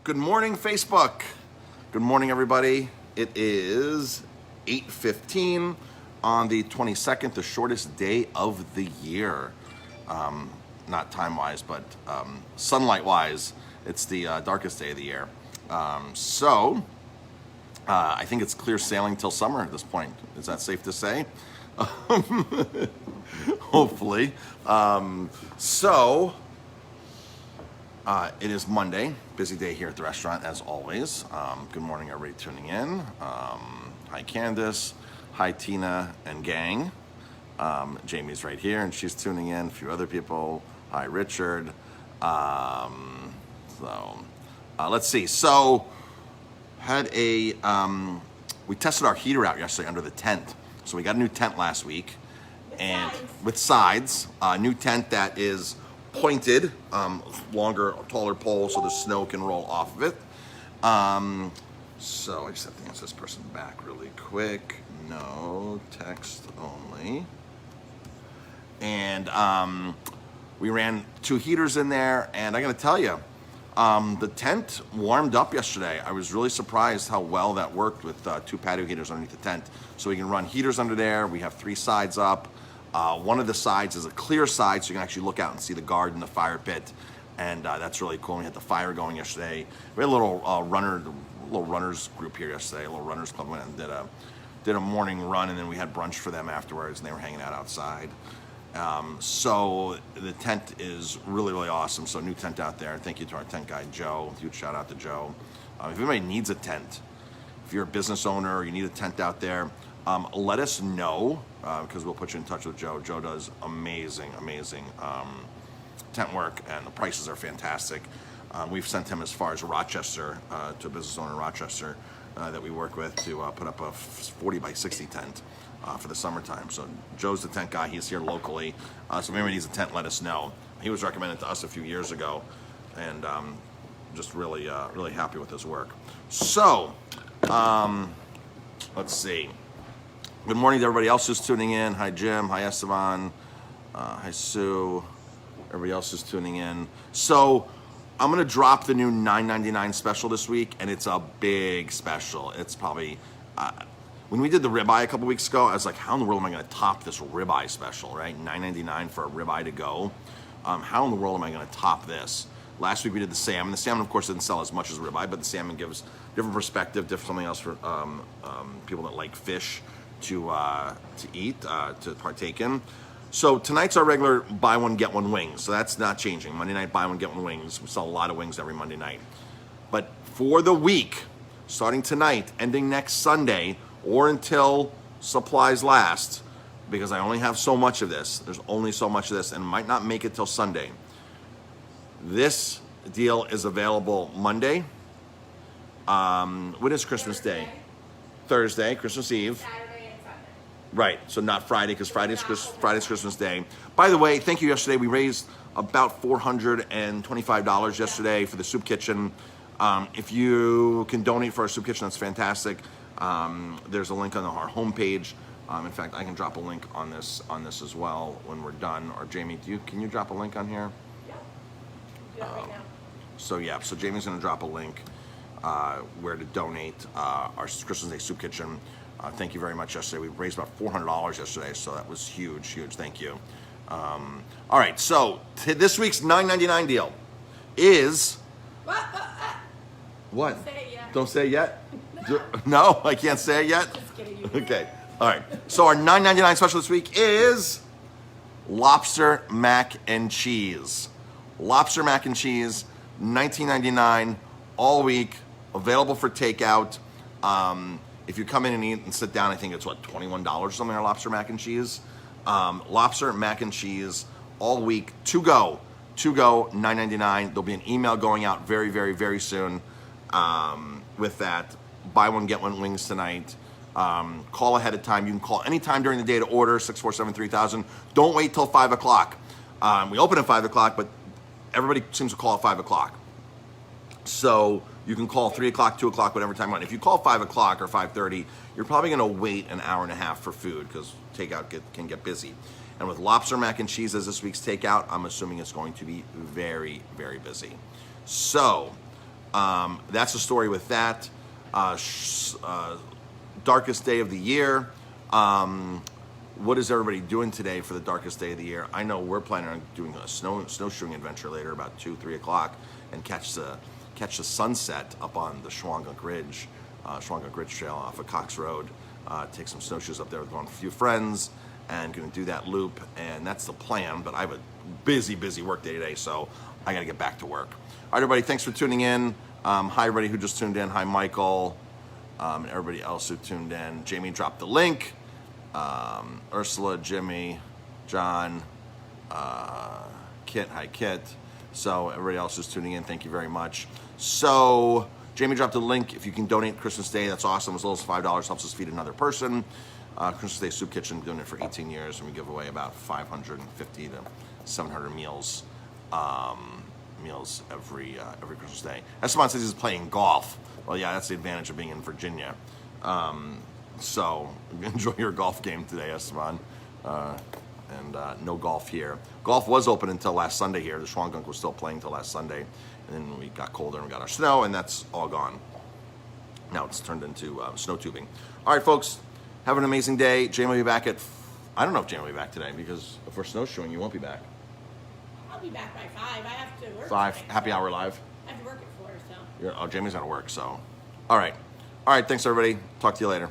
Good morning, Facebook. Good morning, everybody. It is 8:15 on the 22nd, the shortest day of the year. Not time-wise, but sunlight-wise, it's the darkest day of the year. I think it's clear sailing till summer at this point. Is that safe to say? Hopefully. It is Monday, busy day here at the restaurant as always. Good morning, everybody tuning in. Hi, Candace. Hi, Tina and gang. Jamie's right here and she's tuning in. A few other people. Hi, Richard. Let's see. So, we tested our heater out yesterday under the tent. So we got a new tent last week, with sides. A new tent that is pointed, longer, taller pole, so the snow can roll off of it. So I just have to answer this person back really quick. No, text only. And we ran 2 heaters in there, and I gotta tell you, the tent warmed up yesterday. I was really surprised how well that worked with 2 patio heaters underneath the tent. So we can run heaters under there. We have 3 sides up. One of the sides is a clear side, so you can actually look out and see the garden, the fire pit, and that's really cool. We had the fire going yesterday. We had a little runners group here yesterday. A little runners club went and did a morning run, and then we had brunch for them afterwards, and they were hanging out outside. So the tent is really, really awesome. So new tent out there. Thank you to our tent guy, Joe. Huge shout out to Joe. If anybody needs a tent, if you're a business owner or you need a tent out there, let us know because we'll put you in touch with Joe. Joe does amazing tent work, and the prices are fantastic. We've sent him as far as Rochester, to a business owner in Rochester that we work with to put up a 40 by 60 tent for the summertime. So Joe's the tent guy. He's here locally. So if anybody needs a tent, let us know. He was recommended to us a few years ago, and just really happy with his work. So let's see. Good morning to everybody else who's tuning in. Hi, Jim. Hi, Esteban. Hi, Sue. Everybody else who's tuning in. So I'm going to drop the new $9.99 special this week, and it's a big special. It's probably, when we did the ribeye a couple weeks ago, I was like, how in the world am I going to top this ribeye special, right? $9.99 for a ribeye to go. How in the world am I going to top this? Last week we did the salmon. The salmon, of course, didn't sell as much as ribeye, but the salmon gives different perspective, something else for people that like fish to eat, to partake in. So tonight's our regular buy one, get one wings. So that's not changing. Monday night, buy one, get one wings. We sell a lot of wings every Monday night. But for the week, starting tonight, ending next Sunday, or until supplies last, because I only have so much of this. There's only so much of this, and might not make it till Sunday. This deal is available Monday. When is Christmas Day? Thursday, Christmas Eve. Right, so not Friday, because Friday's Christmas Day. By the way, thank you yesterday. We raised about $425 yesterday for the soup kitchen. If you can donate for our soup kitchen, that's fantastic. There's a link on our homepage. In fact, I can drop a link on this as well when we're done. Or Jamie, can you drop a link on here? Yeah, do that right now. So Jamie's going to drop a link where to donate our Christmas Day soup kitchen. Thank you very much yesterday. We raised about $400 yesterday, so that was huge. Thank you. All right, so this week's $9.99 deal is... What? Don't say it yet. Don't say it yet? No, I can't say it yet? Just kidding. You Okay, all right. So our $9.99 special this week is lobster mac and cheese. Lobster mac and cheese, $19.99 all week, available for takeout. If you come in and eat and sit down, I think it's $21 or something, our lobster mac and cheese. Lobster mac and cheese all week, to go, $9.99. There'll be an email going out very, very, very soon with that. Buy one, get one wings tonight. Call ahead of time. You can call anytime during the day to order, 647-3000. Don't wait till 5 o'clock. We open at 5 o'clock, but everybody seems to call at 5 o'clock. So you can call 3 o'clock, 2 o'clock, whatever time you want. If you call 5 o'clock or 5:30, you're probably going to wait an hour and a half for food because takeout can get busy. And with lobster mac and cheese as this week's takeout, I'm assuming it's going to be very, very busy. So That's the story with that. Darkest day of the year. What is everybody doing today for the darkest day of the year? I know we're planning on doing a snowshoeing adventure later, about 2-3 o'clock, and catch the sunset up on the Schwangunk Ridge Trail off of Cox Road. Take some snowshoes up there with a few friends, and going to do that loop, and that's the plan. But I have a busy work day today, so I got to get back to work. All right, everybody, thanks for tuning in. Hi, everybody who just tuned in. Hi, Michael, and everybody else who tuned in. Jamie dropped the link. Ursula, Jimmy, John, Kit. Hi, Kit. So everybody else who's tuning in, thank you very much. So Jamie dropped a link. If you can donate Christmas Day, that's awesome. As little as $5 helps us feed another person. Christmas Day Soup Kitchen, doing it for 18 years, and we give away about 550 to 700 meals every Christmas Day. Esteban says he's playing golf. Well, yeah, that's the advantage of being in Virginia. So enjoy your golf game today, Esteban. And no golf here. Golf was open until last Sunday here. The Schwangunk was still playing until last Sunday. And then we got colder and we got our snow, and that's all gone. Now it's turned into snow tubing. All right, folks, have an amazing day. Jamie will be back I don't know if Jamie will be back today, because if we're snowshoeing, you won't be back. I'll be back by 5. I have to work. 5, today, happy so hour live. I have to work at 4, so. Jamie's got to work, so. All right, thanks, everybody. Talk to you later.